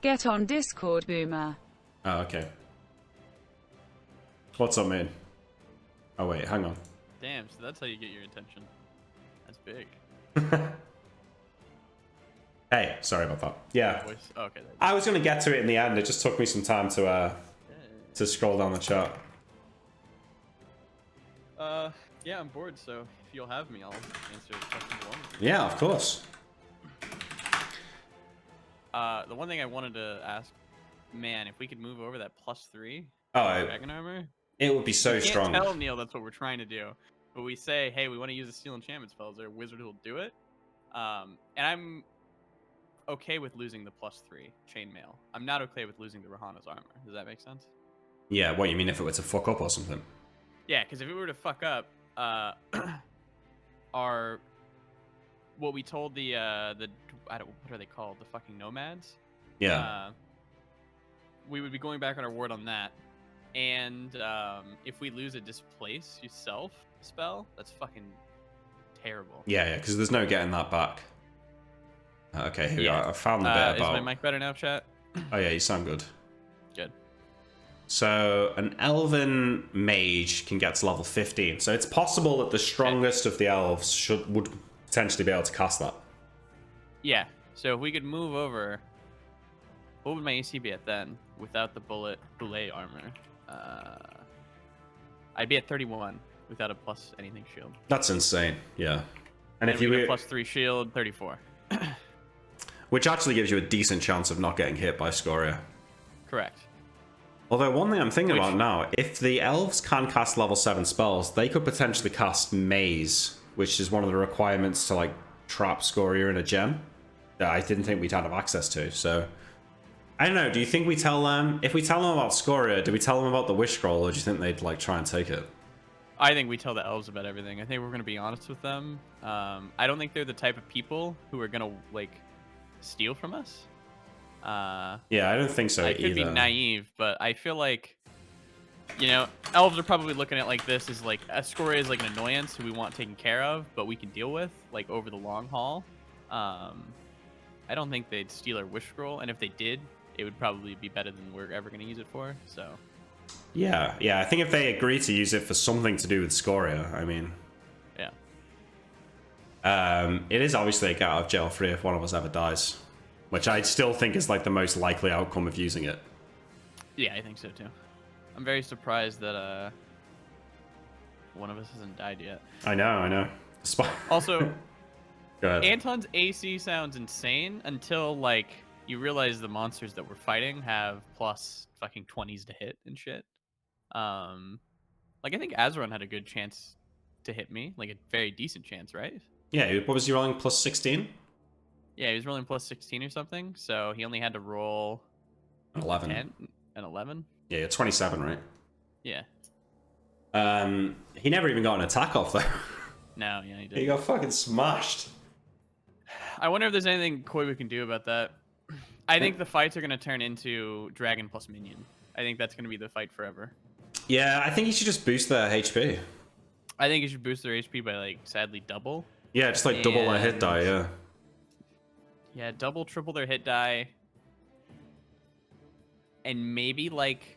Get on Discord, Boomer. Oh, okay. What's up, man? Oh, wait, hang on. Damn, so that's how you get your attention. That's big. Hey, sorry about that. Yeah. Oh, okay. I was going to get to it in the end. It just took me some time to scroll down the chart. Yeah, I'm bored, so if you'll have me, I'll answer questions along with you. Yeah, of course. The one thing I wanted to ask, man, if we could move over that +3 dragon armor. It would be so strong. Can't tell Neil that's what we're trying to do, but we say, hey, we want to use a steel enchantment spell. Is there a wizard who'll do it? And I'm okay with losing the +3 chainmail. I'm not okay with losing the Rahana's armor. Does that make sense? Yeah, what, you mean if it were to fuck up or something? Yeah, because if it were to fuck up, what we told the what are they called? The fucking nomads? Yeah. We would be going back on our word on that. And if we lose a displace yourself spell, that's fucking terrible. Yeah, because there's no getting that back. Okay, here we are. I found the bit about... Is my mic better now, chat? Oh yeah, you sound good. Good. So an elven mage can get to level 15. So it's possible that the strongest of the elves would potentially be able to cast that. Yeah. So if we could move over, what would my AC be at then without the boulet armor? I'd be at 31 without a plus anything shield. That's insane. Yeah. And if you you get +3 shield, 34. Which actually gives you a decent chance of not getting hit by Scoria. Correct. Although one thing I'm thinking about now, if the elves can cast level 7 spells, they could potentially cast Maze, which is one of the requirements to like trap Scoria in a gem that I didn't think we'd have access to. So I don't know. Do you think we tell them, if we tell them about Scoria, do we tell them about the Wish Scroll, or do you think they'd like try and take it? I think we tell the elves about everything. I think we're going to be honest with them. I don't think they're the type of people who are going to like steal from us. Yeah, I don't think so I either. could be naive, but I feel like, you know, elves are probably looking at like this as like Scoria is like an annoyance who we want taken care of, but we can deal with like over the long haul. I don't think they'd steal our Wish Scroll, and if they did, it would probably be better than we're ever going to use it for. So. Yeah. I think if they agree to use it for something to do with Scoria, I mean. Yeah. It is obviously a get out of jail free if one of us ever dies, which I still think is like the most likely outcome of using it. Yeah, I think so too. I'm very surprised that one of us hasn't died yet. I know. Also, go ahead. Anton's AC sounds insane until like you realize the monsters that we're fighting have plus fucking 20s to hit and shit. Like I think Azoron had a good chance to hit me, like a very decent chance, right? Yeah, what was he rolling, plus 16? Yeah, he was rolling plus 16 or something, so he only had to roll 11. 10 and 11. Yeah, you're 27, right? Yeah. He never even got an attack off though. No, yeah, he did. He got fucking smashed. I wonder if there's anything Koi we can do about that. I think the fights are going to turn into dragon plus minion. I think that's going to be the fight forever. Yeah, I think you should just boost their HP. I think you should boost their HP by, like, sadly double. Yeah, just like double their hit die, yeah. Yeah, double, triple their hit die. And maybe, like,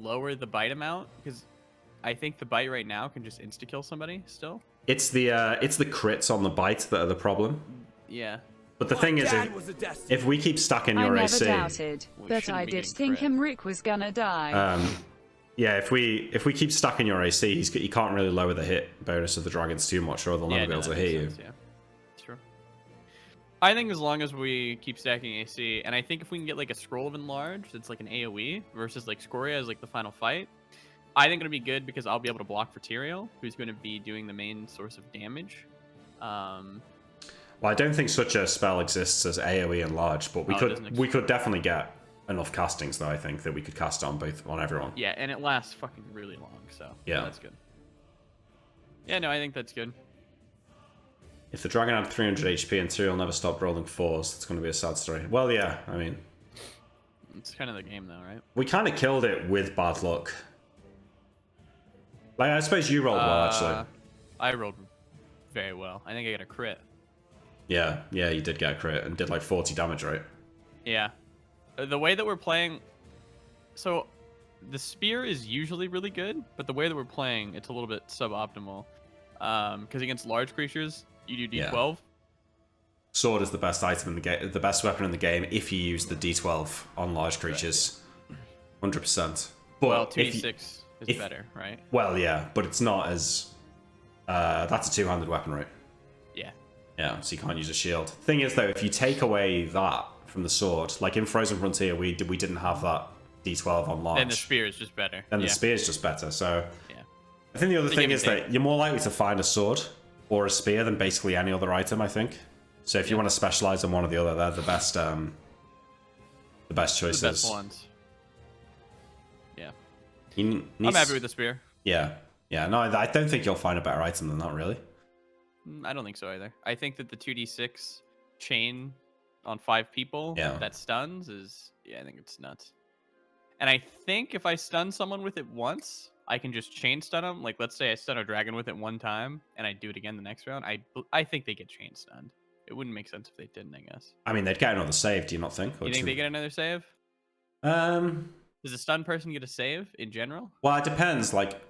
lower the bite amount, because I think the bite right now can just insta-kill somebody still. It's the crits on the bite that are the problem. Yeah. But the thing is, if we keep stacking your AC... I never doubted, but I did think Rick was gonna die. Yeah, if we keep stacking your AC, he can't really lower the hit bonus of the dragons too much, or they'll never be able to hit you. Yeah, true. I think as long as we keep stacking AC, and I think if we can get like a Scroll of Enlarge that's like an AoE versus like Scoria as like the final fight, I think it'll be good because I'll be able to block for Tyrael, who's going to be doing the main source of damage. Well, I don't think such a spell exists as AoE Enlarge, but we could definitely get enough castings though. I think that we could cast on everyone. Yeah, and it lasts fucking really long, so yeah, that's good. Yeah, no, I think that's good. If the dragon had 300 HP and Tyrael never stopped rolling 4s, it's going to be a sad story. Well, yeah, I mean, it's kind of the game though, right? We kind of killed it with bad luck. Like, I suppose you rolled well, actually. I rolled very well. I think I got a crit. Yeah, you did get a crit and did like 40 damage, right? Yeah. The way that we're playing, so the spear is usually really good, but the way that we're playing, it's a little bit suboptimal. Because against large creatures, you do D12. Yeah. Sword is the best item in the game, the best weapon in the game if you use the D12 on large creatures. 100%. But well, 2d6 is better, right? Well, yeah, but it's not as... that's a two-handed weapon, right? Yeah. Yeah, so you can't use a shield. Thing is, though, if you take away that from the sword, like in Frozen Frontier, we didn't have that D12 on large. Then the spear is just better. Then the spear is just better, so... Yeah. I think the other thing is that you're more likely to find a sword or a spear than basically any other item, I think. So if you want to specialize in one or the other, they're the best choices. The best ones. Yeah. I'm happy with the spear. Yeah. Yeah, no, I don't think you'll find a better item than that, really. I don't think so either. I think that the 2d6 chain on 5 people that stuns is... Yeah, I think it's nuts. And I think if I stun someone with it once, I can just chain stun them. Like, let's say I stun a dragon with it one time, and I do it again the next round. I think they get chain stunned. It wouldn't make sense if they didn't, I guess. I mean, they'd get another save, do you not think? You think they get another save? Does a stun person get a save in general? Well, it depends. Like,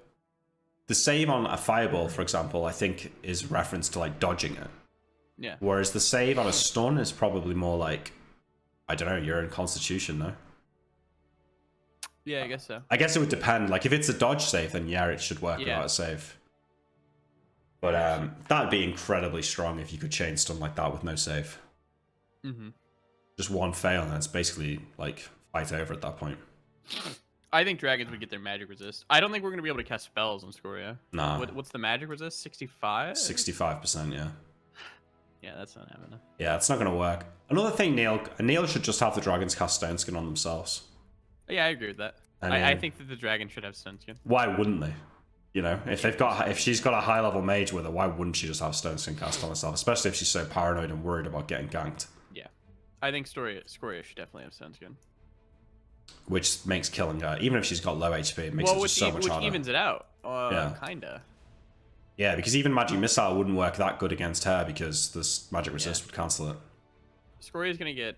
the save on a fireball, for example, I think is reference to, like, dodging it. Yeah. Whereas the save on a stun is probably more like, I don't know, you're in Constitution, no? Yeah, I guess so. I guess it would depend. Like, if it's a dodge save, then yeah, it should work without a save. But that would be incredibly strong if you could chain stun like that with no save. Mm-hmm. Just one fail, and it's basically, like, fight over at that point. I think dragons would get their magic resist. I don't think we're going to be able to cast spells on Scoria. Nah. What's the magic resist? 65? 65%, yeah. Yeah, that's not happening. Yeah, it's not going to work. Another thing, Neil should just have the dragons cast Stone Skin on themselves. Yeah, I agree with that. I think that the dragon should have Stone Skin. Why wouldn't they? You know, if she's got a high level mage with her, why wouldn't she just have Stone Skin cast on herself? Especially if she's so paranoid and worried about getting ganked. Yeah, I think Scoria should definitely have Stone Skin. Which makes killing her, even if she's got low HP, it makes it just so much harder. Which evens it out. Kinda. Yeah, because even Magic Missile wouldn't work that good against her because this Magic Resist would cancel it. Scoria's gonna get...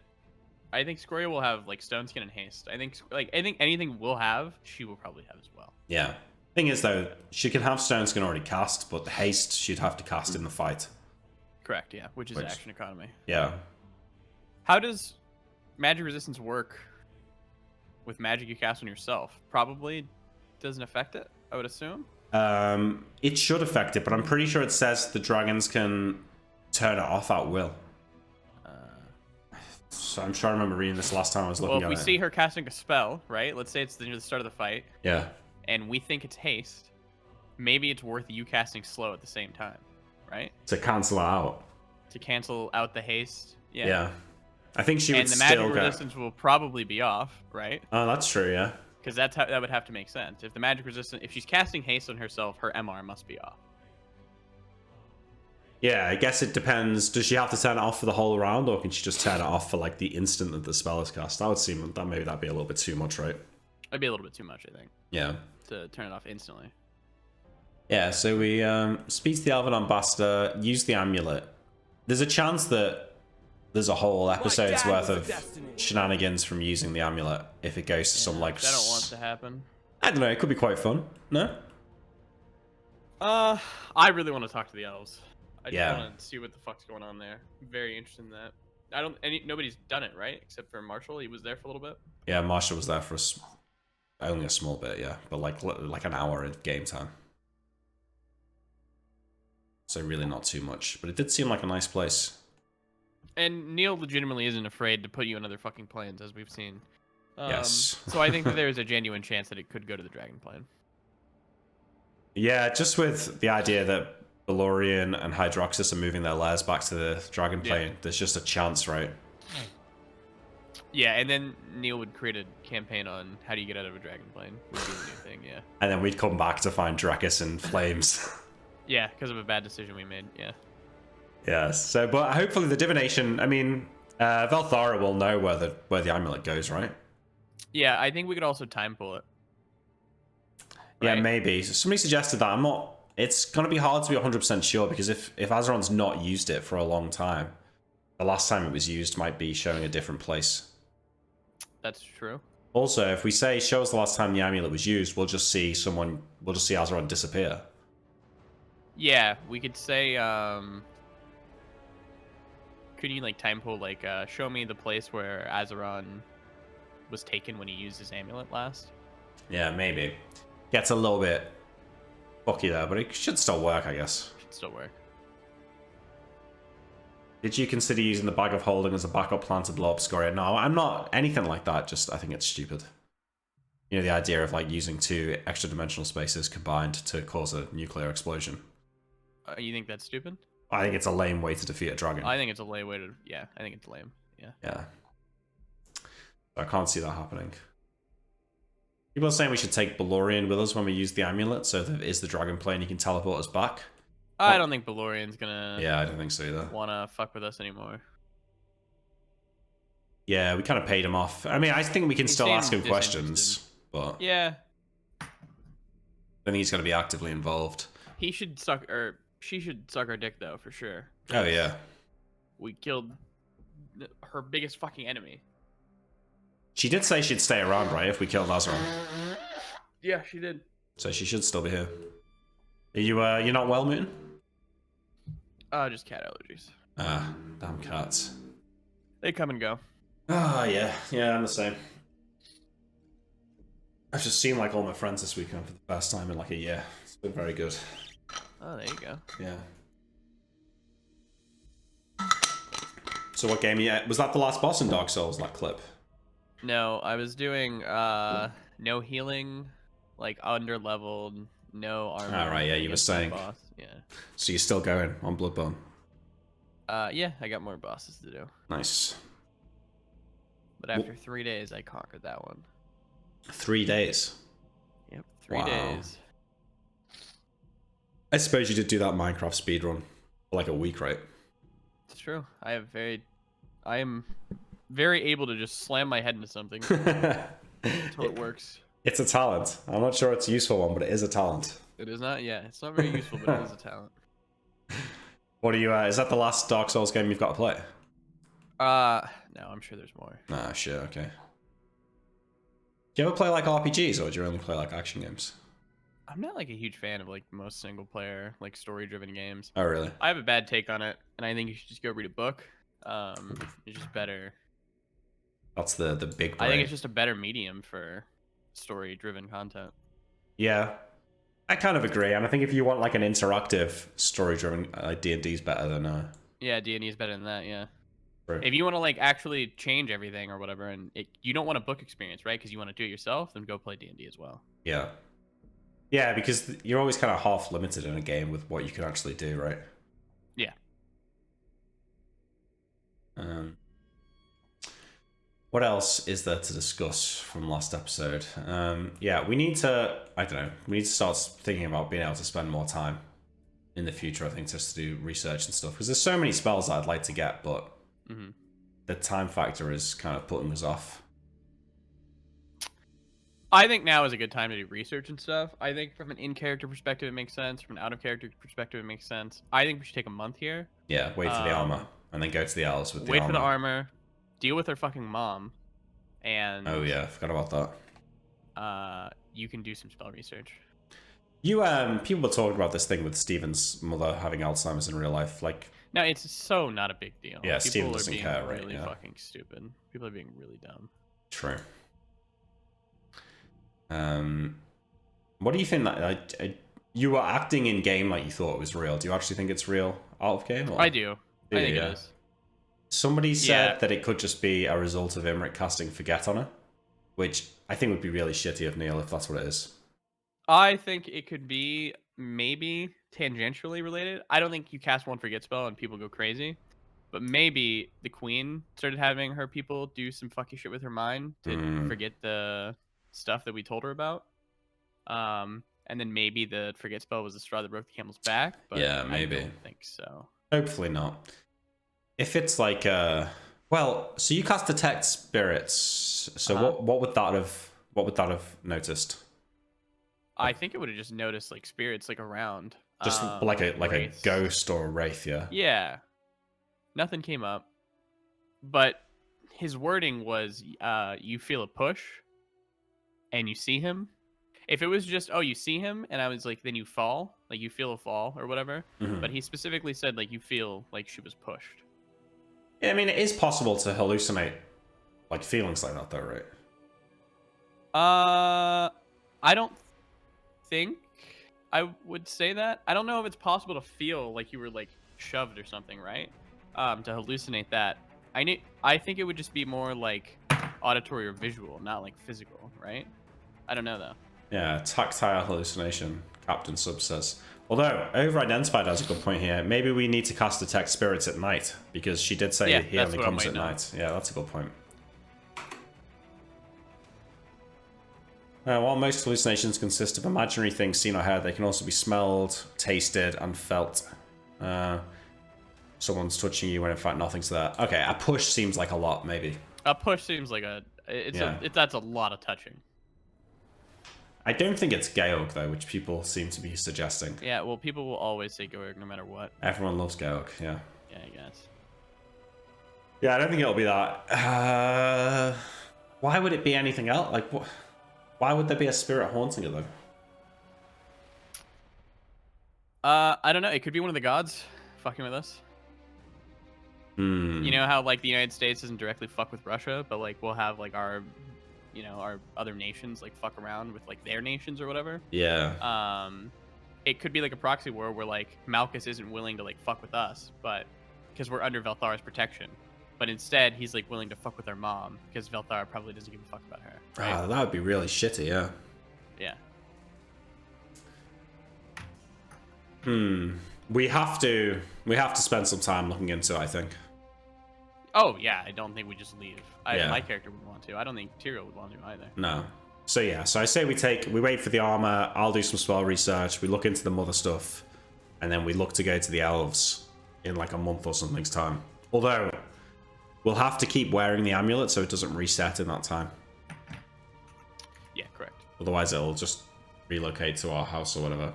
I think Scoria will have, like, Stone Skin and Haste. I think anything we'll have, she will probably have as well. Yeah. Thing is, though, she can have Stone Skin already cast, but the Haste she'd have to cast in the fight. Correct, yeah, which is action economy. Yeah. How does magic resistance work with magic you cast on yourself? Probably doesn't affect it, I would assume. It should affect it, but I'm pretty sure it says the dragons can turn it off at will. So I'm sure I remember reading this last time I was looking at it. Well, if we see her casting a spell, right? Let's say it's near the start of the fight. Yeah. And we think it's haste. Maybe it's worth you casting slow at the same time, right? To cancel it out. To cancel out the haste. Yeah. Yeah. I think she would still And the magic resistance will probably be off, right? Oh, that's true, yeah. Because that would have to make sense. If the magic resistance, if she's casting haste on herself, her MR must be off. Yeah, I guess it depends. Does she have to turn it off for the whole round, or can she just turn it off for like the instant that the spell is cast? That would seem that maybe that'd be a little bit too much, right? That'd be a little bit too much, I think. Yeah. To turn it off instantly. Yeah, so we speak to the Elven Ambassador, use the amulet. There's a chance that there's a whole episode's worth of shenanigans from using the amulet if it goes to some like. I don't want it to happen. I don't know. It could be quite fun. No. I really want to talk to the elves. I just want to see what the fuck's going on there. I'm very interested in that. Nobody's done it, right? Except for Marshall. He was there for a little bit. Yeah, Marshall was there for only a small bit, yeah, but like an hour of game time. So really not too much, but it did seem like a nice place. And Neil legitimately isn't afraid to put you in other fucking planes, as we've seen. Yes. So I think that there's a genuine chance that it could go to the Dragon plane. Yeah, just with the idea that Valorian and Hydroxus are moving their lairs back to the Dragon plane, there's just a chance, right? Yeah, and then Neil would create a campaign on how do you get out of a dragon plane. Would be the new thing, yeah. And then we'd come back to find Drakus in flames. Yeah, because of a bad decision we made, yeah. Yeah, so, but hopefully the divination, I mean, Velthara will know where the amulet goes, right? Yeah, I think we could also time pull it. Right? Yeah, maybe. Somebody suggested that. It's going to be hard to be 100% sure, because if Azoron's not used it for a long time, the last time it was used might be showing a different place. That's true. Also, if we say show us the last time the amulet was used, we'll just see Azoron disappear. Yeah, we could say, could you like time pull, like, show me the place where Azoron was taken when he used his amulet last? Yeah, maybe. Gets a little bit fucky there, but it should still work, I guess. Should still work. Did you consider using the bag of holding as a backup plan to blow up Scoria? No, I'm not anything like that. Just, I think it's stupid. You know, the idea of like using 2 extra dimensional spaces combined to cause a nuclear explosion. You think that's stupid? I think it's a lame way to defeat a dragon. I think it's a lame way to. Yeah, I think it's lame. Yeah. Yeah. I can't see that happening. People are saying we should take Balorian with us when we use the amulet, so if it is the dragon plane, he can teleport us back. I don't think Balorian's gonna. Yeah, I don't think so either. Wanna fuck with us anymore. Yeah, we kind of paid him off. I mean, I think we can still ask him questions, but yeah, I think he's going to be actively involved. he should suck, or she should suck our dick though, for sure. Oh yeah, We killed her biggest fucking enemy. she did say she'd stay around, right? If we killed Azoron, Yeah, she did. so she should still be here. Are you? You're not well, Moon? Just cat allergies. Ah, damn cats. They come and go. Ah, yeah, I'm the same. I've just seen like all my friends this weekend for the first time in like a year. It's been very good. Oh, there you go. Yeah. So what game was that? The last boss in Dark Souls? That clip? No, I was doing no healing, like under leveled, no armor. All right, yeah, you were saying. Boss. Yeah. So you're still going on Bloodborne? Yeah, I got more bosses to do. Nice. But after 3 days, I conquered that one. 3 days. Yep, 3 Wow. days. I suppose you did do that Minecraft speedrun for like a week, right? It's true. I am very able to just slam my head into something until it works. It's a talent. I'm not sure it's a useful one, but it is a talent. It is not. Yeah, it's not very useful, but it is a talent. What are you? Is that the last Dark Souls game you've got to play? No, I'm sure there's more. Nah, sure, okay. Do you ever play like RPGs, or do you only play like action games? I'm not like a huge fan of like most single player, like story driven games. Oh, really? I have a bad take on it, and I think you should just go read a book. It's just better. That's the big brain. I think it's just a better medium for story driven content. Yeah, I kind of agree, and I think if you want like an interactive story-driven, D&D's better than Yeah, D&D is better than that. Yeah. True. If you want to like actually change everything or whatever, and you don't want a book experience, right? Because you want to do it yourself, then go play D&D as well. Yeah. Yeah, because you're always kind of half limited in a game with what you can actually do, right? Yeah. What else is there to discuss from last episode? Yeah, we need to, I don't know, we need to start thinking about being able to spend more time in the future, I think, just to do research and stuff. Because there's so many spells that I'd like to get, but the time factor is kind of putting us off. I think now is a good time to do research and stuff. I think from an in-character perspective, it makes sense. From an out-of-character perspective, it makes sense. I think we should take a month here. Yeah, wait for the armor, and then go to the Owls with the armor. Wait for the armor, deal with her fucking mom, and... Oh yeah, I forgot about that. You can do some spell research. You, people were talking about this thing with Steven's mother having Alzheimer's in real life, like... No, it's so not a big deal. Yeah, People Steven are doesn't being care, right? really Yeah. fucking stupid. People are being really dumb. True. What do you think that you were acting in game like you thought it was real? Do you actually think it's real out of game? Or? I do. I think yeah. it is. Somebody said that it could just be a result of Imric casting Forget on her, which I think would be really shitty of Neil if that's what it is. I think it could be maybe tangentially related. I don't think you cast one Forget spell and people go crazy. But maybe the queen started having her people do some fucky shit with her mind to forget the stuff that we told her about. And then maybe the Forget spell was the straw that broke the camel's back. But yeah, maybe. I don't think so. Hopefully not. If it's like well, so you cast Detect Spirits. So what would that have noticed? I think it would have just noticed like spirits like around. Just like a ghost or a wraith, yeah. Yeah. Nothing came up. But his wording was, you feel a push, and you see him. If it was just, oh, you see him, and I was like, then you fall, like you feel a fall or whatever. But he specifically said like you feel like she was pushed. Yeah, I mean, it is possible to hallucinate like feelings like that, though, right? I don't think I would say that. I don't know if it's possible to feel like you were like shoved or something, right? To hallucinate that. I think it would just be more like auditory or visual, not like physical, right? I don't know though. Yeah, tactile hallucination, Captain Sub says. Although, over-identified has a good point here. Maybe we need to cast Detect Spirits at night, because she did say he only comes at night. Yeah, that's a good point. While most hallucinations consist of imaginary things seen or heard, they can also be smelled, tasted, and felt. Someone's touching you when in fact nothing's there. Okay, a push seems like a lot, maybe. A push seems like that's a lot of touching. I don't think it's Georg, though, which people seem to be suggesting. Yeah, well, people will always say Georg no matter what. Everyone loves Georg, yeah. Yeah, I guess. Yeah, I don't think it'll be that. Why would it be anything else? Like, why would there be a spirit haunting it, though? I don't know. It could be one of the gods fucking with us. You know how, like, the United States doesn't directly fuck with Russia, but, like, we'll have, like, our other nations, like, fuck around with, like, their nations or whatever. Yeah. It could be, like, a proxy war where, like, Malchus isn't willing to, like, fuck with us, but because we're under Velthara's protection. But instead, he's, like, willing to fuck with our mom, because Velthara probably doesn't give a fuck about her. Right? Ah, that would be really shitty, yeah. Yeah. We have to spend some time looking into it, I think. Oh, yeah, I don't think we just leave. Yeah. My character would want to. I don't think Tyrael would want to either. No. So yeah, so I say we wait for the armor, I'll do some spell research, we look into the mother stuff, and then we look to go to the elves in like a month or something's time. Although, we'll have to keep wearing the amulet so it doesn't reset in that time. Yeah, correct. Otherwise it'll just relocate to our house or whatever.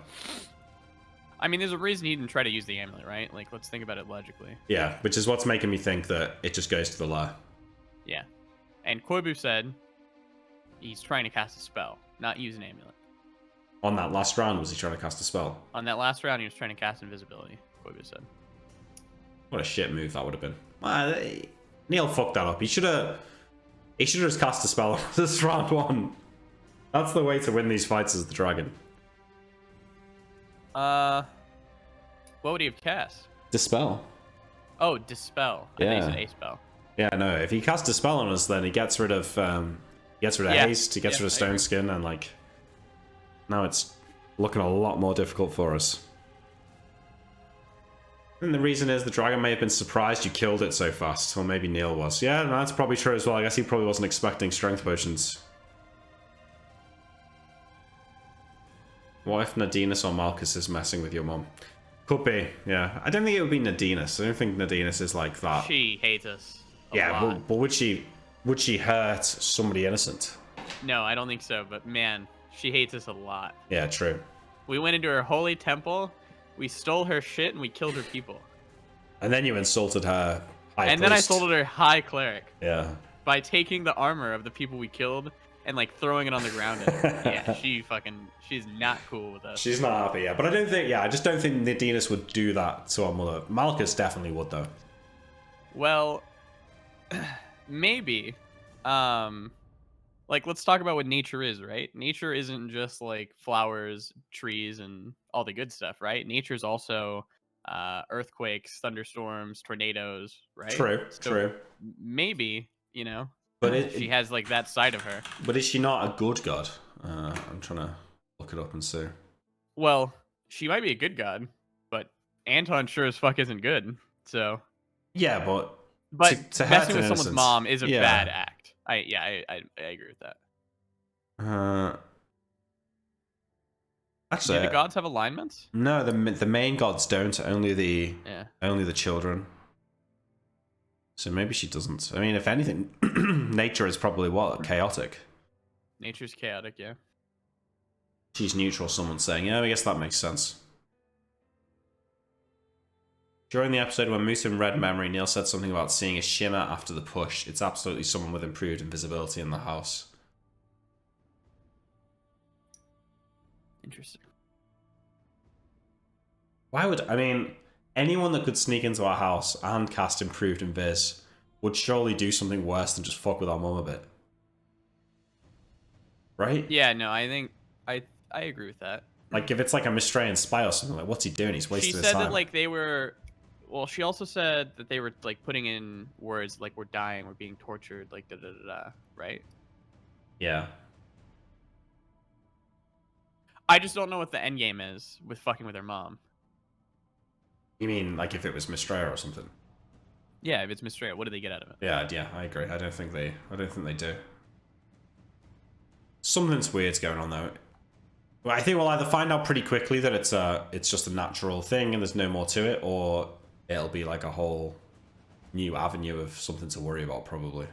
I mean, there's a reason he didn't try to use the amulet, right? Like, let's think about it logically. Yeah, which is what's making me think that it just goes to the lair. Yeah. And Koibu said he's trying to cast a spell, not use an amulet. On that last round, was he trying to cast a spell? On that last round, he was trying to cast invisibility, Koibu said. What a shit move that would have been. Well, Neil fucked that up. He should have just cast a spell on this round one. That's the way to win these fights as the dragon. What would he have cast? Dispel. Oh, dispel. I think he said a spell. Yeah, no. If he casts a spell on us, then he gets rid of haste, he gets rid of stone skin, and like now it's looking a lot more difficult for us. And the reason is the dragon may have been surprised you killed it so fast, or maybe Neil was. Yeah, no, that's probably true as well. I guess he probably wasn't expecting strength potions. What if Nadinus or Malchus is messing with your mom? Could be, yeah. I don't think it would be Nadinus. I don't think Nadinus is like that. She hates us a yeah, lot. But would she hurt somebody innocent? No, I don't think so. But man, she hates us a lot. Yeah, true. We went into her holy temple, we stole her shit, and we killed her people. And then you insulted her high priest. Then I insulted her high cleric. Yeah. By taking the armor of the people we killed and like throwing it on the ground at her. Yeah, she's not cool with us. She's not happy, yeah. But I just don't think Nadinus would do that to our mother. Malchus definitely would, though. Well, maybe. Like, let's talk about what nature is, right? Nature isn't just like flowers, trees, and all the good stuff, right? Nature is also earthquakes, thunderstorms, tornadoes, right? True. Maybe, but she has like that side of her. But is she not a good god? I'm trying to look it up and see. Well, she might be a good god, but Anton sure as fuck isn't good. So yeah, but to messing with someone's mom is a bad act. I agree with that. Actually, do the gods have alignments? No, the main gods don't. Only the children. So maybe she doesn't. I mean, if anything, nature is probably chaotic. Nature's chaotic, yeah. She's neutral. Someone's saying, yeah, I guess that makes sense. During the episode when Mutum read memory, Neil said something about seeing a shimmer after the push. It's absolutely someone with improved invisibility in the house. Interesting. Why would... I mean, anyone that could sneak into our house and cast improved invis would surely do something worse than just fuck with our mum a bit. Right? Yeah, no, I think... I agree with that. Like, if it's like a Mistrayan spy or something, like, what's he doing? He's wasting his time. She said that, like, they were... Well, she also said that they were, like, putting in words like, we're dying, we're being tortured, like, da-da-da-da, right? Yeah. I just don't know what the end game is with fucking with her mom. You mean, like, if it was Mistraya or something? Yeah, if it's Mistraya, what do they get out of it? Yeah, I agree. I don't think they do. Something's weird's going on, though. Well, I think we'll either find out pretty quickly that it's just a natural thing and there's no more to it, or it'll be like a whole new avenue of something to worry about, probably.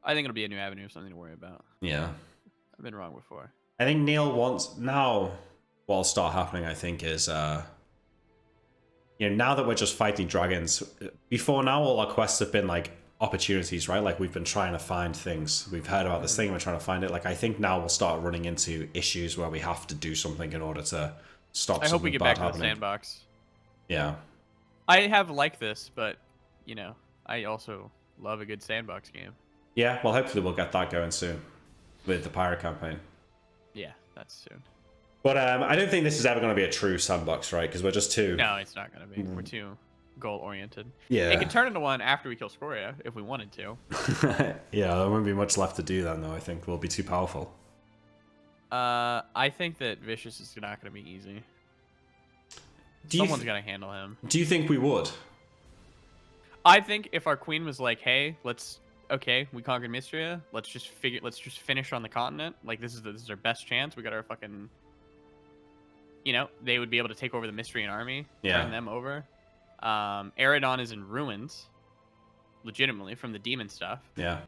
I think it'll be a new avenue of something to worry about. Yeah. I've been wrong before. I think Neil wants... Now, what'll start happening, I think, is... you know, now that we're just fighting dragons... Before now, all our quests have been, like, opportunities, right? Like, we've been trying to find things. We've heard about this thing, we're trying to find it. Like, I think now we'll start running into issues where we have to do something in order to stop something bad happening. I hope we get back to the sandbox. Yeah. I have liked this, but, you know, I also love a good sandbox game. Yeah, well, hopefully we'll get that going soon with the pirate campaign. Yeah, that's soon. But I don't think this is ever going to be a true sandbox, right? Because we're just too... No, it's not going to be. We're too goal-oriented. Yeah. It could turn into one after we kill Scoria, if we wanted to. Yeah, there won't be much left to do then, though, I think. We'll be too powerful. I think that Vicious is not going to be easy. Someone's got to handle him. Do you think we would? I think if our queen was like, hey, okay, we conquered Mystria, let's just finish on the continent. Like, this is our best chance. We got our fucking... You know, they would be able to take over the Mystrian army, turn them over. Eridon is in ruins, legitimately, from the demon stuff. Yeah.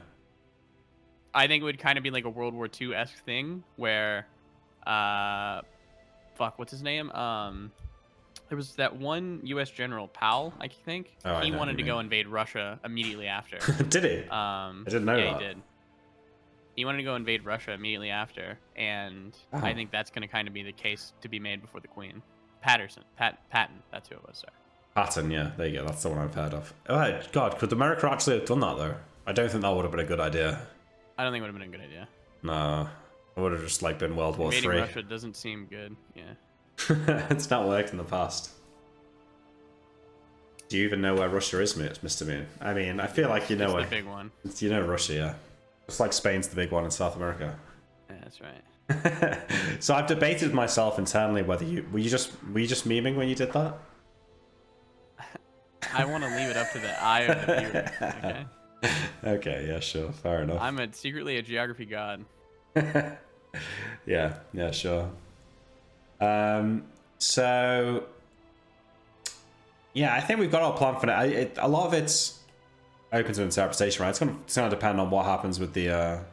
I think it would kind of be like a World War II-esque thing where, what's his name? There was that one U.S. general, Powell, I think. Oh, he wanted to go invade Russia immediately after. Did he? I didn't know that. Yeah, he did. He wanted to go invade Russia immediately after, and I think that's going to kind of be the case to be made before the Queen. Patton, that's who it was, sir. Patton, yeah, there you go, that's the one I've heard of. Oh, God, could America actually have done that, though? I don't think that would have been a good idea. I don't think it would have been a good idea. No, it would have just, like, been World War III. Invading Russia doesn't seem good, yeah. It's not worked in the past. Do you even know where Russia is, Mr. Moon? I mean, I feel like you know it's the big one. You know Russia, yeah. It's like Spain's the big one in South America. Yeah, that's right. So I've debated myself internally whether were you just memeing when you did that? I want to leave it up to the eye of the viewer. Okay. Okay. Yeah. Sure. Fair enough. I'm secretly a geography god. Yeah. Yeah. Sure. So. Yeah, I think we've got our plan for it. A lot of it's open to interpretation, right? It's going to depend on what happens with the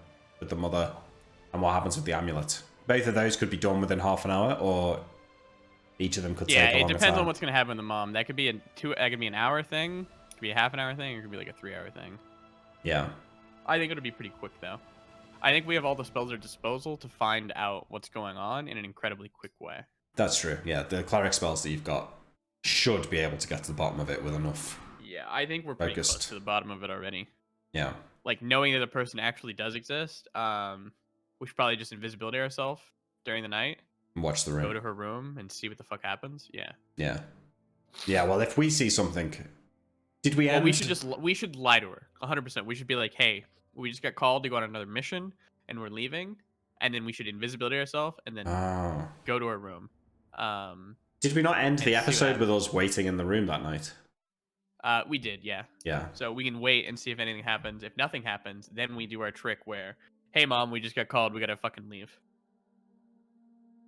mother and what happens with the amulet. Both of those could be done within half an hour, or each of them could take a longer time. Yeah, it depends on what's going to happen with the mom. That could be an hour thing, it could be a half an hour thing, or it could be like a 3-hour thing. Yeah. I think it'll be pretty quick, though. I think we have all the spells at our disposal to find out what's going on in an incredibly quick way. That's true. Yeah, the cleric spells that you've got should be able to get to the bottom of it with enough. Yeah, I think we're pretty close to the bottom of it already. Yeah. Like, knowing that the person actually does exist, we should probably just invisibility ourselves during the night. Watch the room. Go to her room and see what the fuck happens. Yeah. Yeah. Yeah, well, if we see something... Did we end... Well, we should lie to her. 100%. We should be like, hey, we just got called to go on another mission, and we're leaving. And then we should invisibility ourselves, and then go to her room. Did we not end the episode with us waiting in the room that night? We did, yeah. Yeah. So we can wait and see if anything happens. If nothing happens, then we do our trick where, hey, Mom, we just got called. We got to fucking leave.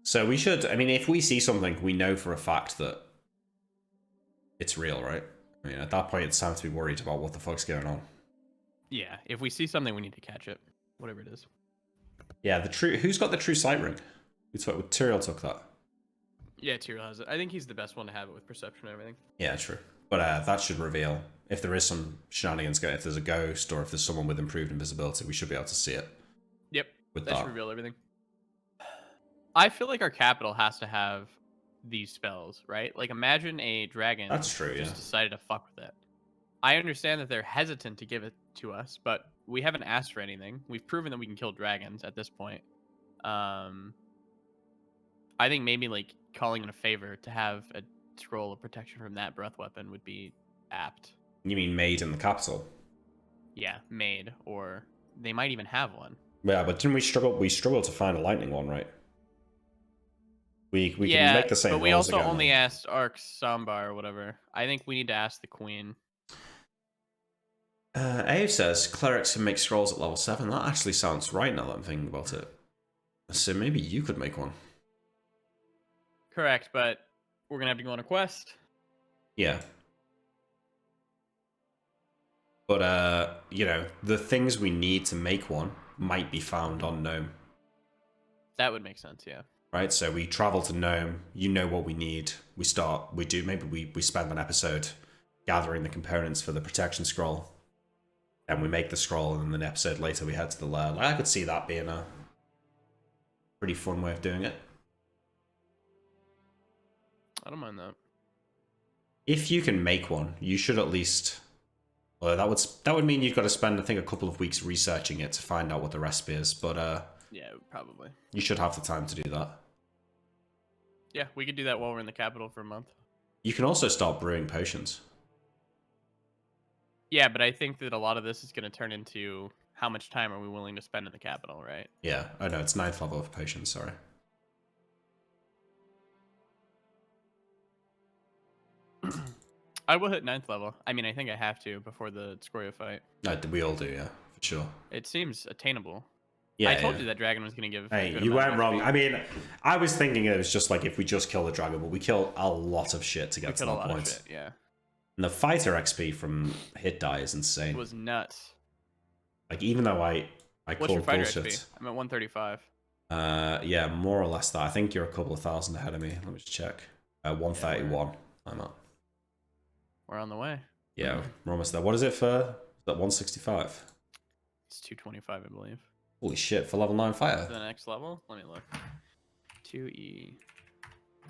So we should... I mean, if we see something, we know for a fact that it's real, right? I mean, at that point, it's time to be worried about what the fuck's going on. Yeah, if we see something, we need to catch it. Whatever it is. Yeah, who's got the true sight ring? Tyrael took that. Yeah, Tyrell has it. I think he's the best one to have it with perception and everything. Yeah, true. But that should reveal if there is some shenanigans going. If there's a ghost or if there's someone with improved invisibility, we should be able to see it. Yep. With that should reveal everything. I feel like our capital has to have these spells, right? Like, imagine a dragon That's true, just yeah. decided to fuck with it. I understand that they're hesitant to give it to us, but we haven't asked for anything. We've proven that we can kill dragons at this point. I think maybe like calling it a favor to have a scroll of protection from that breath weapon would be apt. You mean made in the capital? Yeah, made, or they might even have one. Yeah, but didn't we struggle? We struggled to find a lightning one, right? We can make the same. But we rolls also again, only though. asked Ark Sambar or whatever. I think we need to ask the queen. Ave says clerics can make scrolls at level 7. That actually sounds right now that I'm thinking about it. So maybe you could make one. Correct, but we're gonna have to go on a quest. Yeah. But you know, the things we need to make one might be found on Gnome. That would make sense, yeah. Right, so we travel to Gnome, you know what we need, we spend an episode gathering the components for the protection scroll, and we make the scroll, and then an episode later we head to the lair. Like, I could see that being a pretty fun way of doing it. I don't mind that. If you can make one, you should at least... Well, that would mean you've got to spend, I think, a couple of weeks researching it to find out what the recipe is, but yeah, probably. you should have the time to do that. Yeah, we could do that while we're in the capital for a month. You can also start brewing potions. Yeah, but I think that a lot of this is going to turn into how much time are we willing to spend in the capital, right? Yeah. Oh, no, it's 9th level of potions, sorry. I will hit 9th level. I mean, I think I have to before the Scoria fight. No, we all do, yeah, for sure. It seems attainable. Yeah, I told you that dragon was going to give... Hey, you weren't wrong. I mean, I was thinking it was just like if we just kill the dragon, but we kill a lot of shit to get to that point. Shit, yeah. And the fighter XP from hit die is insane. It was nuts. Like, even though I What's your called fighter bullshit. XP? I'm at 135. Yeah, more or less that. I think you're a couple of thousand ahead of me. Let me just check. 131. I'm up. We're on the way. Yeah, we're almost there. What is it for? Is that 165? It's 225, I believe. Holy shit, for level 9 fighter. The next level? Let me look. 2E.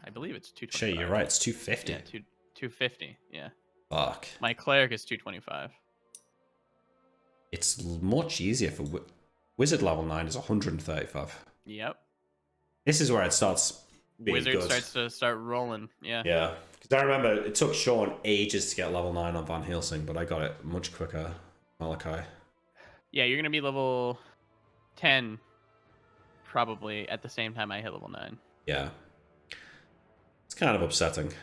I believe it's 225. Shit, you're right. It's 250. Yeah, 250. Yeah. Fuck. My cleric is 225. It's much easier for wizard level 9 is 135. Yep. This is where it starts being Wizard good. starts to start rolling. Yeah. Yeah. Because I remember it took Sean ages to get level 9 on Van Helsing, but I got it much quicker. Malachi. Yeah, you're going to be level 10 probably at the same time I hit level 9. Yeah. It's kind of upsetting.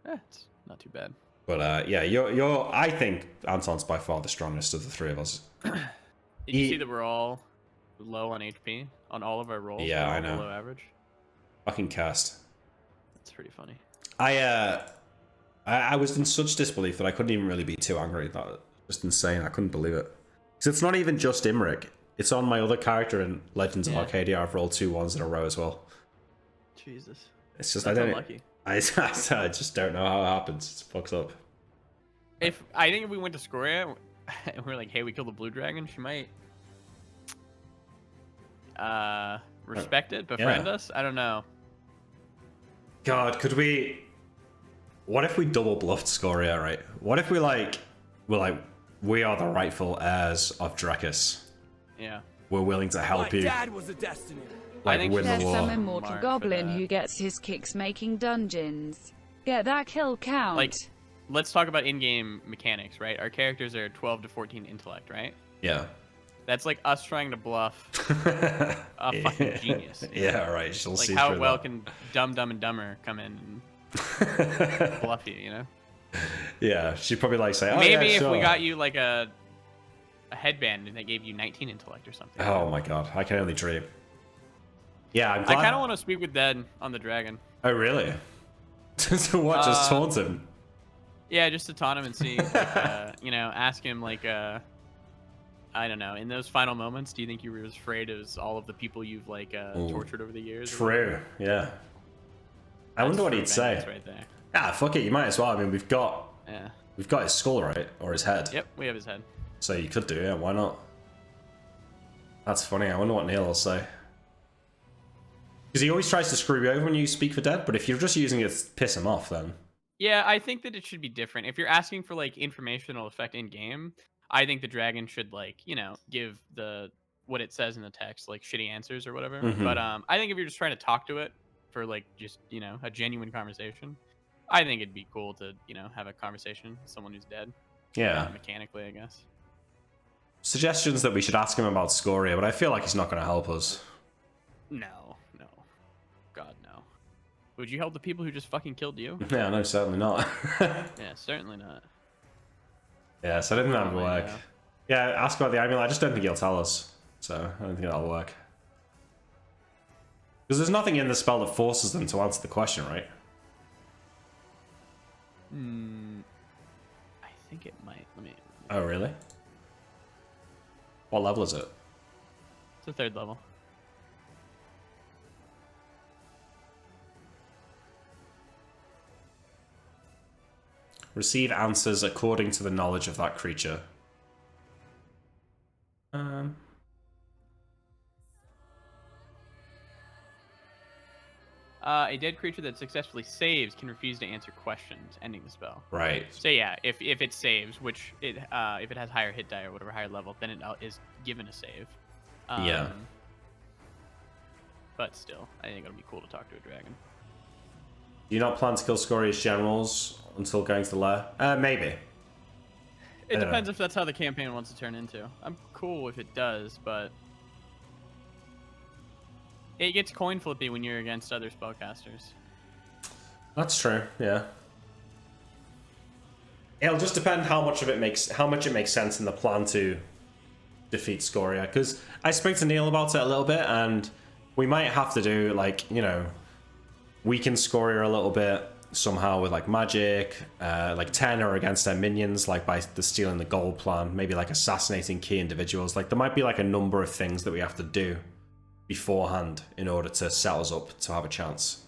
It's not too bad. But yeah, you're I think Anton's by far the strongest of the three of us. Did you see that we're all low on HP on all of our rolls? Yeah, I know. Below average. Fucking cast. That's pretty funny. I was in such disbelief that I couldn't even really be too angry. That was just insane. I couldn't believe it. Because it's not even just Imric. It's on my other character in Legends of Arcadia. I've rolled 2 ones in a row as well. Jesus. It's just That's I don't. unlucky. I just don't know how it happens. It fucks up. I think if we went to Scoria and we are like, hey, we killed the blue dragon, she might respect it, befriend us. I don't know. God, could we? What if we double bluffed Scoria, right? What if we we are the rightful heirs of Drakus. Yeah. We're willing to help you. Dad was a destiny. Like, I think win the There's war. some immortal Mark for goblin that. who gets his kicks making dungeons. Get that kill count. Like, let's talk about in-game mechanics, right? Our characters are 12 to 14 intellect, right? Yeah. That's like us trying to bluff a fucking genius. Yeah, right. She'll Like, see how through well that. can Dumb and Dumber come in and bluff you, you know? Yeah, she'd probably like say, oh, Maybe yeah, if sure. we got you like a headband and they gave you 19 intellect or something. Oh my god, I can only dream. Yeah, I'm I glad. kind of want to speak with Dead on the dragon. Oh really? So what? Just taunt him? Yeah, just to taunt him and see, like, you know, ask him like, I don't know, in those final moments, do you think you were as afraid as all of the people you've like tortured over the years? True. Yeah. I wonder what he'd say. Right there. Ah, fuck it, you might as well. I mean, we've got his skull, right? Or his head. Yep, we have his head. So you could do it, yeah, why not? That's funny, I wonder what Neil will say. Because he always tries to screw you over when you speak for dead, but if you're just using it to piss him off, then... Yeah, I think that it should be different. If you're asking for, like, informational effect in-game, I think the dragon should, like, you know, give what it says in the text, like, shitty answers or whatever. But I think if you're just trying to talk to it for, like, just, you know, a genuine conversation, I think it'd be cool to, you know, have a conversation with someone who's dead. Yeah. Mechanically, I guess. Suggestions that we should ask him about Scoria, but I feel like he's not going to help us. No. God, no. Would you help the people who just fucking killed you? Yeah, no, certainly not. Yeah, certainly not. Yeah, so I didn't think that would work. Yeah, ask about the amulet. I just don't think he'll tell us. So I don't think that'll work. Because there's nothing in the spell that forces them to answer the question, right? I think it might. Let me... Oh, really? What level is it? It's the 3rd level. Receive answers according to the knowledge of that creature. A dead creature that successfully saves can refuse to answer questions, ending the spell. Right. So yeah, if it saves, which it if it has higher hit die or whatever, higher level, then it is given a save. Yeah. But still, I think it'll be cool to talk to a dragon. Do you not plan to kill Scoria's generals until going to the lair? Maybe. It depends if that's how the campaign wants to turn into. I'm cool if it does, but it gets coin flippy when you're against other spellcasters. That's true, yeah. It'll just depend how much it makes sense in the plan to defeat Scoria. Because I spoke to Neil about it a little bit, and we might have to do, like, you know, weaken Scoria a little bit somehow with, like, magic, like tenor against their minions, like by the stealing the gold plan, maybe like assassinating key individuals. Like, there might be like a number of things that we have to do beforehand in order to set us up to have a chance.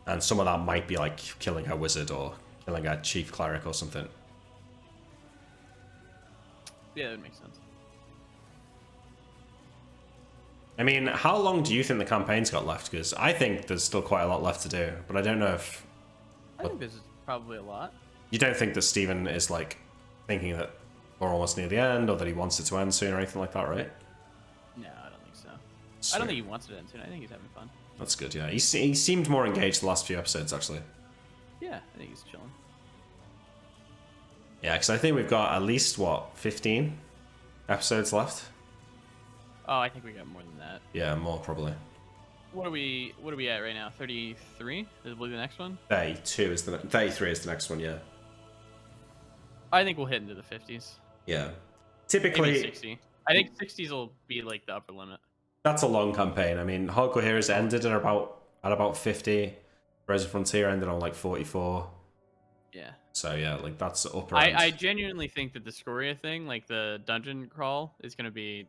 And some of that might be like killing her wizard or killing her chief cleric or something. Yeah, that makes sense. I mean, how long do you think the campaign's got left? Because I think there's still quite a lot left to do, but I don't know if... I think this is probably a lot. You don't think that Steven is, like, thinking that we're almost near the end, or that he wants it to end soon or anything like that, right? No, I don't think so. Sweet. I don't think he wants it to end soon. I think he's having fun. That's good, yeah. He seemed more engaged the last few episodes, actually. Yeah, I think he's chilling. Yeah, because I think we've got at least, what, 15 episodes left? Oh, I think we got more than that. Yeah, more probably. What are we at right now? 33? Is it the next one? 33 is the next one, yeah. I think we'll hit into the 50s. Yeah. Typically... Maybe 60. I think 60s will be like the upper limit. That's a long campaign. I mean, Hardcore Heroes ended at about 50. Rise of Frontier ended on like 44. Yeah. So yeah, like that's upper end. I genuinely think that the Scoria thing, like the dungeon crawl, is gonna be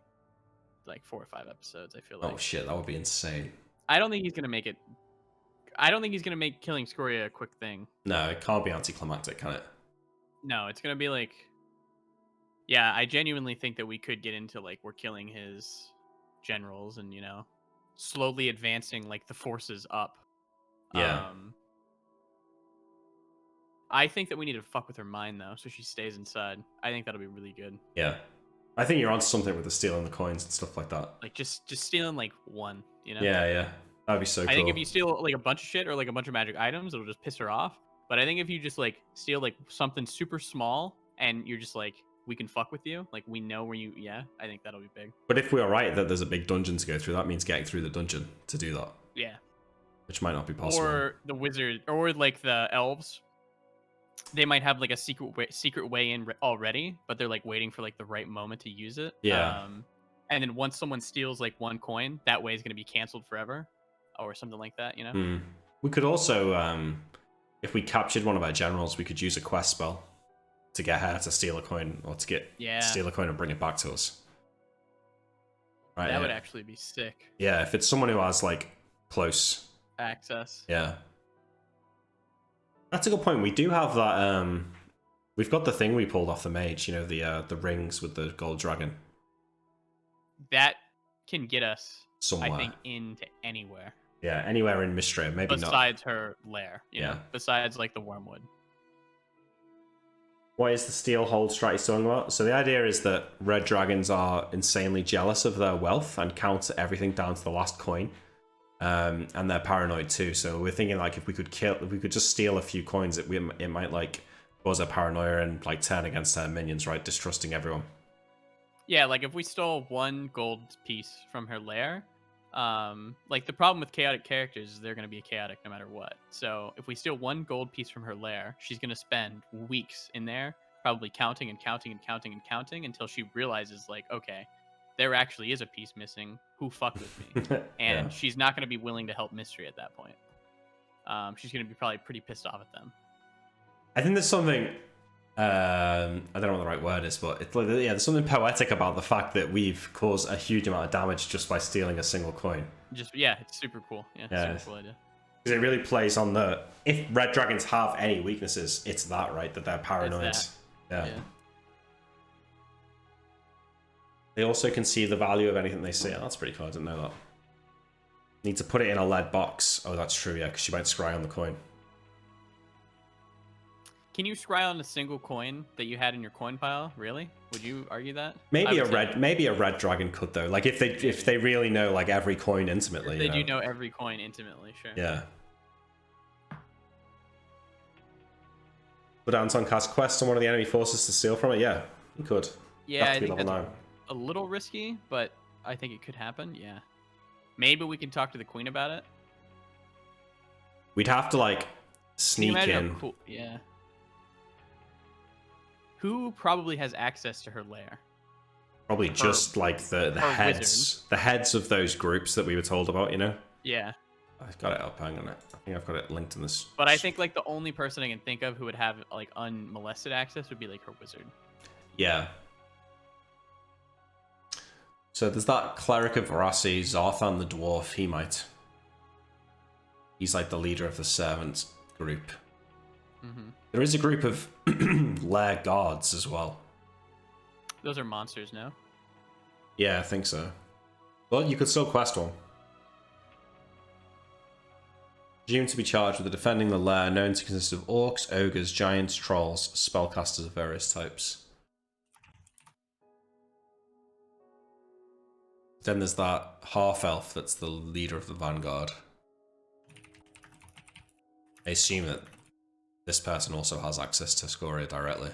like 4 or 5 episodes. I feel like. Oh shit, that would be insane. I don't think he's gonna make it. I don't think he's gonna make killing Scoria a quick thing. No, it can't be anticlimactic, can it? No, it's gonna be like. Yeah, I genuinely think that we could get into like we're killing his generals and, you know, slowly advancing like the forces up. Yeah. I think that we need to fuck with her mind though, so she stays inside. I think that'll be really good. Yeah. I think you're onto something with the stealing the coins and stuff like that. Like just stealing like one, you know? Yeah, yeah. That'd be so cool. I think if you steal like a bunch of shit or like a bunch of magic items, it'll just piss her off. But I think if you just like steal like something super small and you're just like, we can fuck with you, like we know where you, yeah, I think that'll be big. But if we are right that there's a big dungeon to go through, that means getting through the dungeon to do that. Yeah. Which might not be possible. Or the wizard, or like the elves. They might have like a secret way in already, but they're like waiting for like the right moment to use it. Yeah. And then once someone steals like one coin, that way is going to be canceled forever, or something like that. You know. We could also, if we captured one of our generals, we could use a quest spell to get her to steal a coin, or to steal a coin and bring it back to us. Right. That would actually be sick. Yeah, if it's someone who has like close access. Yeah. That's a good point. We do have that. We've got the thing we pulled off the mage. You know, the rings with the gold dragon. That can get us, Somewhere. I think, into anywhere. Yeah, anywhere in Mystria, maybe not. Besides her lair, you know? Besides, like, the wormwood. What is the steel hold strat he's talking about? So the idea is that red dragons are insanely jealous of their wealth and count everything down to the last coin. And they're paranoid too. So we're thinking, like, if we could just steal a few coins, it might, like, cause a paranoia and, like, turn against her minions, right? Distrusting everyone. Yeah, like, if we stole 1 gold piece from her lair, like, the problem with chaotic characters is they're going to be chaotic no matter what. So if we steal 1 gold piece from her lair, she's going to spend weeks in there probably counting and counting and counting and counting until she realizes, like, okay, there actually is a piece missing. Who fucked with me? And she's not going to be willing to help Mystery at that point. She's going to be probably pretty pissed off at them. I think there's something, I don't know what the right word is, but it's like, there's something poetic about the fact that we've caused a huge amount of damage just by stealing a single coin. It's super cool. Super cool idea. Because it really plays on if red dragons have any weaknesses, it's that, right? That they're paranoid. Yeah. They also can see the value of anything they see. Oh, that's pretty cool. I didn't know that. Need to put it in a lead box. Oh, that's true, yeah, because she might scry on the coin. Can you scry on a single coin that you had in your coin pile? Really? Would you argue that? Maybe a red dragon could, though. Like, if they really know, like, every coin intimately. They do know every coin intimately, sure. Yeah. Would Anton cast quest on one of the enemy forces to steal from it? Yeah, he could. Yeah, I think that's a little risky, but I think it could happen. Yeah. Maybe we can talk to the queen about it. We'd have to, like, sneak in. Cool. Yeah. Who probably has access to her lair? Probably just like the heads of those groups that we were told about, you know? Yeah. I've got it up, hang on. I think I've got it linked in this. But I think, like, the only person I can think of who would have, like, unmolested access would be, like, her wizard. Yeah. So there's that cleric of Verasi, Zarthan the dwarf. He might. He's like the leader of the servant group. Mm-hmm. There is a group of lair guards as well. Those are monsters, no? Yeah, I think so. Well, you could still quest one. Presumed to be charged with defending the lair, known to consist of orcs, ogres, giants, trolls, spellcasters of various types. Then there's that half-elf that's the leader of the vanguard. I assume that this person also has access to Scoria directly.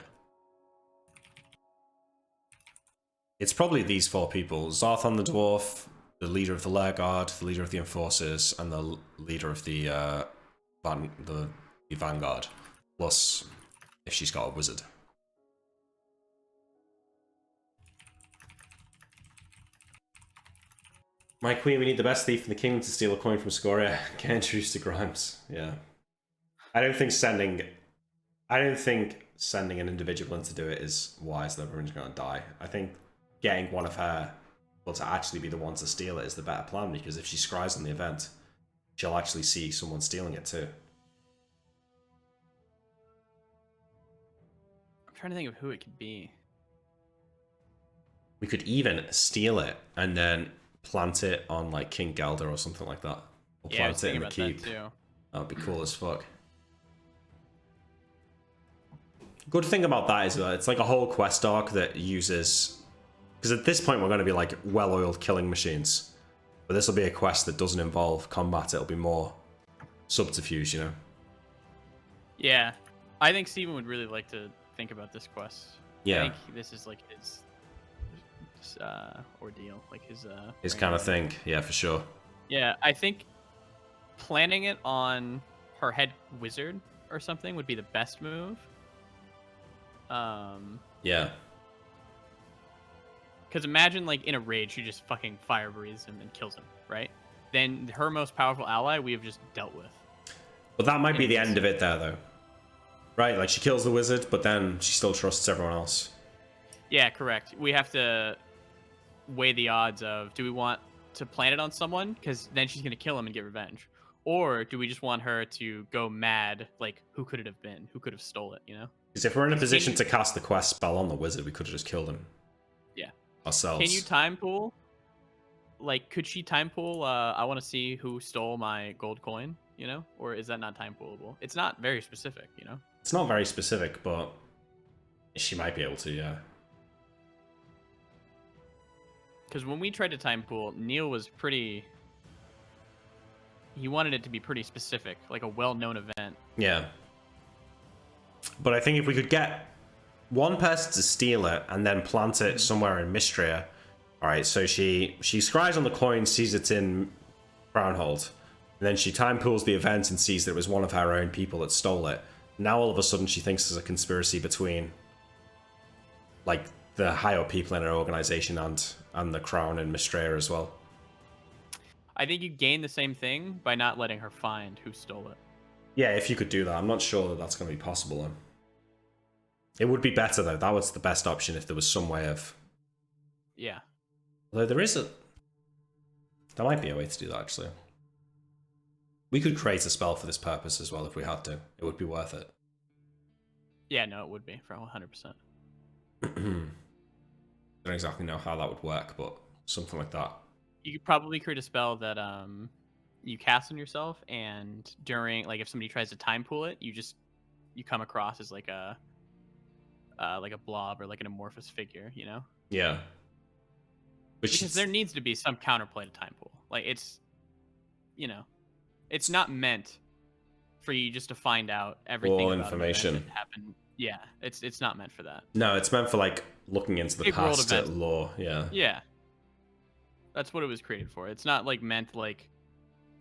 It's probably these 4 people. Zarthan the dwarf, the leader of the lair guard, the leader of the enforcers, and the leader of the vanguard. Plus, if she's got a wizard. My queen, we need the best thief in the kingdom to steal a coin from Scoria. Get introduced to Grimes. Yeah. I don't think sending an individual in to do it is wise, though. Everyone's going to die. I think getting one of her, well, to actually be the one to steal it is the better plan, because if she scries on the event, she'll actually see someone stealing it too. I'm trying to think of who it could be. We could even steal it and then plant it on, like, King Gelder or something like that. Or plant it in the keep. That would be cool as fuck. Good thing about that is that it's like a whole quest arc that uses... Because at this point we're going to be like well-oiled killing machines. But this will be a quest that doesn't involve combat. It'll be more subterfuge, you know? Yeah. I think Steven would really like to think about this quest. Yeah. I think this is like his ordeal. Like his kind of thing. Yeah, for sure. Yeah, I think planning it on her head wizard or something would be the best move. Yeah. Because imagine, like, in a rage, she just fucking fire breathes him and kills him, right? Then her most powerful ally we have just dealt with. But that might be the end of it there, though. Right, like, she kills the wizard, but then she still trusts everyone else. Yeah, correct. We have to weigh the odds of, do we want to plant it on someone? Because then she's going to kill him and get revenge. Or do we just want her to go mad? Like, who could it have been? Who could have stole it? You know? Because if we're in a position to cast the quest spell on the wizard, we could have just killed him. Yeah. Ourselves. Can you time pool? Like, could she time pool? I want to see who stole my gold coin. You know, or is that not time poolable? It's not very specific. You know. It's not very specific, but she might be able to. Yeah. Because when we tried to time pool, Neil was pretty. He wanted it to be pretty specific, like a well-known event. Yeah. But I think if we could get one person to steal it and then plant it somewhere in Mystria. Alright, so she scries on the coin, sees it's in Crownhold, and then she time pools the event and sees that it was one of her own people that stole it. Now all of a sudden she thinks there's a conspiracy between like the higher people in her organization and the Crown and Mystria as well. I think you gain the same thing by not letting her find who stole it. Yeah, if you could do that. I'm not sure that that's going to be possible, though. It would be better, though. That was the best option if there was some way of... Yeah. Although there is a... There might be a way to do that, actually. We could create a spell for this purpose as well if we had to. It would be worth it. Yeah, no, it would be for 100%. Don't exactly know how that would work, but something like that. You could probably create a spell that you cast on yourself, and during, like, if somebody tries to time pool it, you come across as like a blob or like an amorphous figure, you know? Yeah. Because there needs to be some counterplay to time pool. Like, it's, you know, it's not meant for you just to find out everything all about information that happened. Yeah, it's not meant for that. No, it's meant for like looking into the Big world past event. lore. Yeah. Yeah. That's what it was created for. It's not like meant like,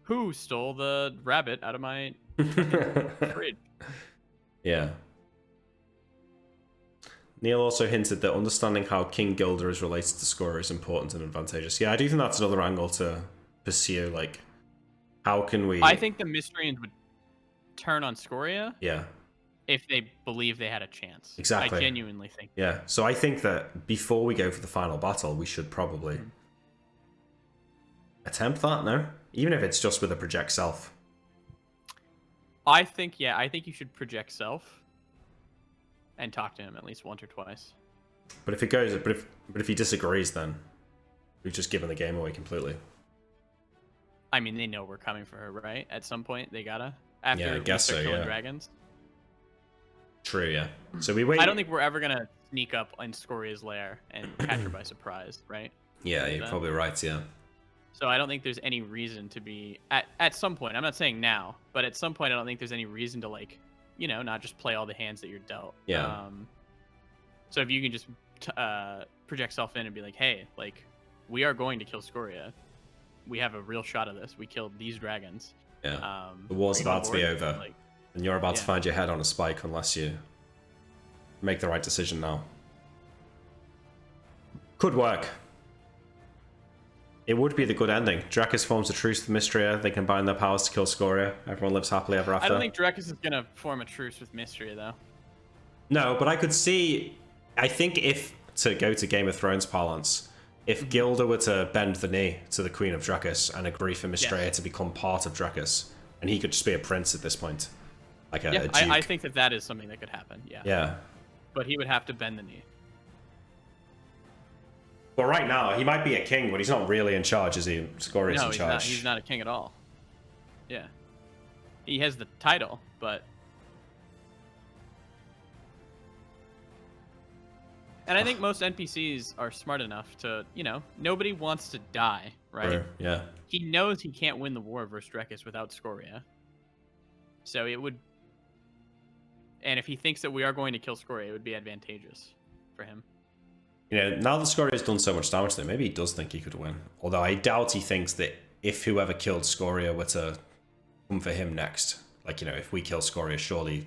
who stole the rabbit out of my fridge? Yeah. Neil also hinted that understanding how King Gilder is related to Scoria is important and advantageous. Yeah, I do think that's another angle to pursue. Like, how can we... I think the Mystrians would turn on Scoria. Yeah. If they believe they had a chance. Exactly. I genuinely think. Yeah, so I think that before we go for the final battle, we should probably attempt that, no? Even if it's just with a project self. I think you should project self and talk to him at least once or twice. But if it goes, but if he disagrees, then we've just given the game away completely. I mean, they know we're coming for her, right? At some point, they gotta. After Yeah, I guess we start so, killing yeah. dragons. True, yeah. So we wait. I don't think we're ever gonna sneak up in Scoria's lair and catch her by surprise, right? Yeah, you're probably right, yeah. So I don't think there's any reason to be at some point. I'm not saying now, but at some point I don't think there's any reason to, like, you know, not just play all the hands that you're dealt. Yeah. So if you can just project self in and be like, hey, like, we are going to kill Scoria. We have a real shot of this. We killed these dragons. Yeah. The war's about to be over, like, and you're about to find your head on a spike unless you make the right decision now. Could work. It would be the good ending. Drakus forms a truce with Mystria. They combine their powers to kill Scoria. Everyone lives happily ever after. I don't think Drakus is gonna form a truce with Mystria, though. No, but I could see... I think if, to go to Game of Thrones parlance, if Gilda were to bend the knee to the Queen of Drakus and agree for Mystria to become part of Drakus, and he could just be a prince at this point. Like a duke. I think that is something that could happen, yeah. Yeah. But he would have to bend the knee. But right now, he might be a king, but he's not really in charge, is he? Scoria's in charge. No, he's not a king at all. Yeah. He has the title, but... And I think most NPCs are smart enough to, you know, nobody wants to die, right? Sure, yeah. He knows he can't win the war versus Drakus without Scoria. So it would... And if he thinks that we are going to kill Scoria, it would be advantageous for him. You know, now that Scoria's done so much damage to him, maybe he does think he could win. Although I doubt he thinks that if whoever killed Scoria were to come for him next, like, you know, if we kill Scoria, surely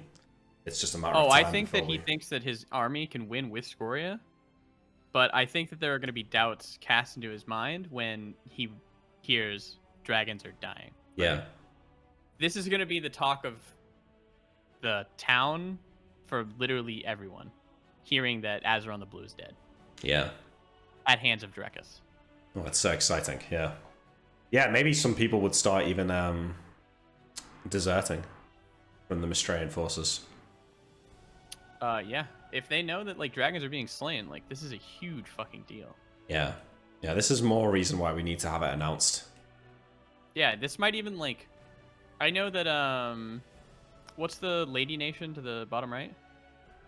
it's just a matter of time. I think that he thinks that his army can win with Scoria, but I think that there are going to be doubts cast into his mind when he hears dragons are dying. Right? Yeah. This is going to be the talk of the town for literally everyone, hearing that Azoron the Blue is dead. Yeah. At hands of Drakus. Oh, that's so exciting, yeah. Yeah, maybe some people would start even deserting from the Mystraean forces. Yeah. If they know that like dragons are being slain, like this is a huge fucking deal. Yeah. Yeah, this is more reason why we need to have it announced. Yeah, this might even like I know that what's the lady nation to the bottom right?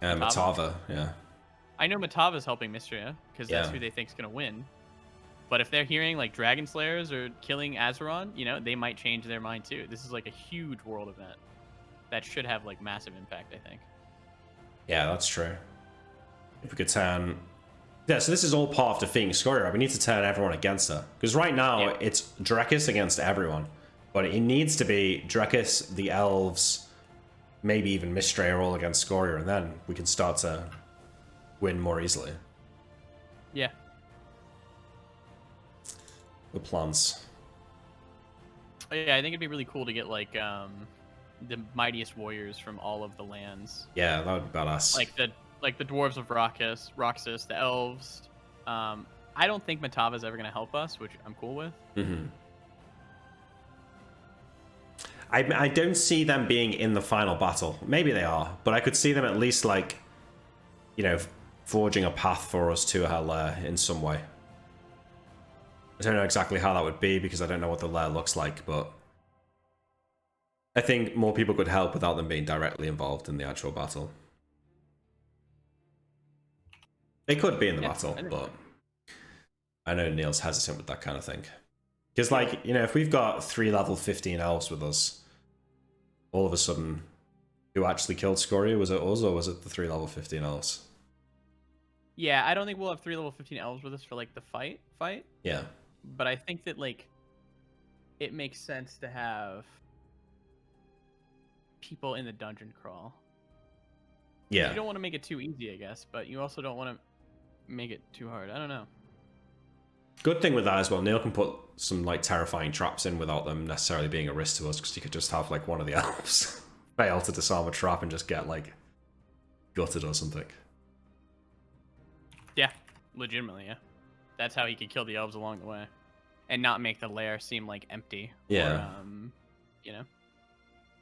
Matava, yeah. I know Matava's helping Mystria because that's who they think's gonna win. But if they're hearing like dragon slayers are killing Azoron, you know, they might change their mind too. This is like a huge world event that should have like massive impact, I think. Yeah, that's true. If we could turn... Yeah, so this is all part of defeating Scoria, right? We need to turn everyone against her. Because right now, it's Drekis against everyone. But it needs to be Drekis, the elves, maybe even Mystria all against Scoria, and then we can start to win more easily. Yeah. Good plans. Oh, yeah, I think it'd be really cool to get like the mightiest warriors from all of the lands. Yeah, that would be badass. Like the dwarves of Roxas, the elves. I don't think Matava's ever gonna help us, which I'm cool with. Mm-hmm. I don't see them being in the final battle. Maybe they are, but I could see them at least like, you know, forging a path for us to her lair in some way. I don't know exactly how that would be because I don't know what the lair looks like, but I think more people could help without them being directly involved in the actual battle. They could be in the battle, but I know Neil's hesitant with that kind of thing. Because, like, you know, if we've got 3 level 15 elves with us, all of a sudden, who actually killed Scoria? Was it us or was it the 3 level 15 elves? Yeah, I don't think we'll have 3 level 15 elves with us for, like, the fight. Yeah. But I think that, like, it makes sense to have people in the dungeon crawl. Yeah. You don't want to make it too easy, I guess, but you also don't want to make it too hard. I don't know. Good thing with that as well, Neil can put some like terrifying traps in without them necessarily being a risk to us, because you could just have like one of the elves fail to disarm a trap and just get like gutted or something. Yeah, legitimately, yeah. That's how he could kill the elves along the way and not make the lair seem like empty. Yeah. Or, you know.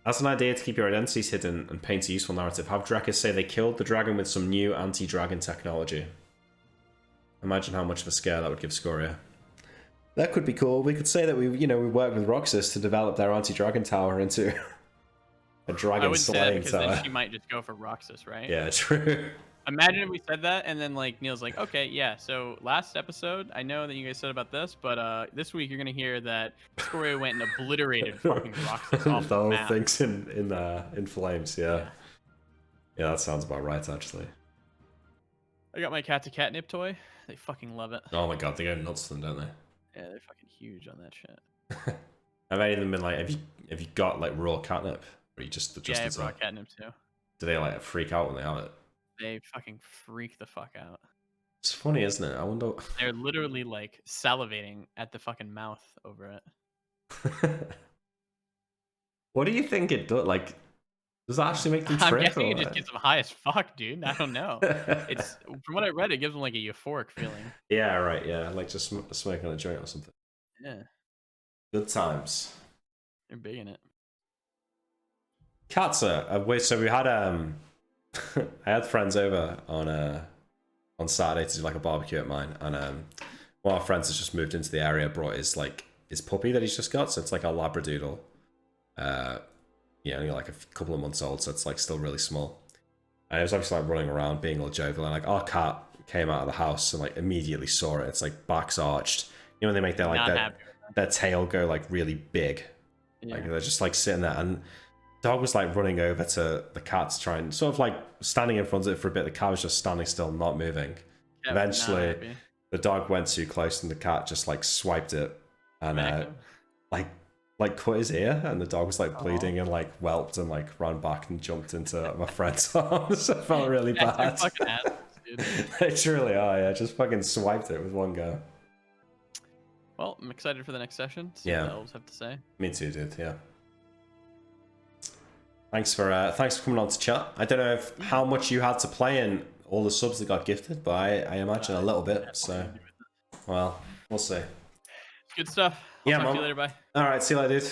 As an idea to keep your identities hidden and paint a useful narrative, have Drekis say they killed the dragon with some new anti-dragon technology. Imagine how much of a scare that would give Scoria. That could be cool. We could say that we worked with Roxas to develop their anti-dragon tower into a dragon slaying tower. Then she might just go for Roxas, right? Yeah, true. Imagine if we said that and then like Neil's like, okay, yeah. So last episode, I know that you guys said about this, but this week you're gonna hear that Scoria went and obliterated fucking Roxas off the whole map. thing's in flames. Yeah, that sounds about right actually. I got my cat's a catnip toy. They fucking love it. Oh my god, they go nuts to them, don't they? Yeah, they're fucking huge on that shit. Have any of them been like, have you got like raw catnip? Or you just yeah, I have raw catnip too. Do they like freak out when they have it? They fucking freak the fuck out. It's funny, isn't it? I wonder. They're literally like salivating at the fucking mouth over it. What do you think it does? Like, does that actually make them trip? I'm guessing it just gets them high as fuck, dude. I don't know. It's from what I read, it gives them like a euphoric feeling. Yeah, right. Yeah, like just smoking a joint or something. Yeah. Good times. They're big in it. Cats are wait. So we had I had friends over on Saturday to do like a barbecue at mine, and one of our friends has just moved into the area, brought his puppy that he's just got, so it's like a Labradoodle. Only like a couple of months old, so it's like still really small. And it was obviously like running around, being all jovial, and like our cat came out of the house and like immediately saw it. It's like backs arched. You know when they make their tail go like really big, like they're just like sitting there, and the dog was like running over to the cat to try and sort of like standing in front of it for a bit. The cat was just standing still, not moving. Yeah, eventually, the dog went too close, and the cat just like swiped it and like cut his ear, and the dog was like bleeding and like whelped and like ran back and jumped into my friend's arms. I felt really bad. Fucking assholes, dude. They truly are. Yeah, just fucking swiped it with one go. Well, I'm excited for the next session. See what the elves have to say. Me too, dude. Yeah. Thanks for coming on to chat. I don't know how much you had to play in all the subs that got gifted, but I imagine a little bit. So, well, we'll see. Good stuff. I'll talk to you later. Bye. All right. See you later, dude.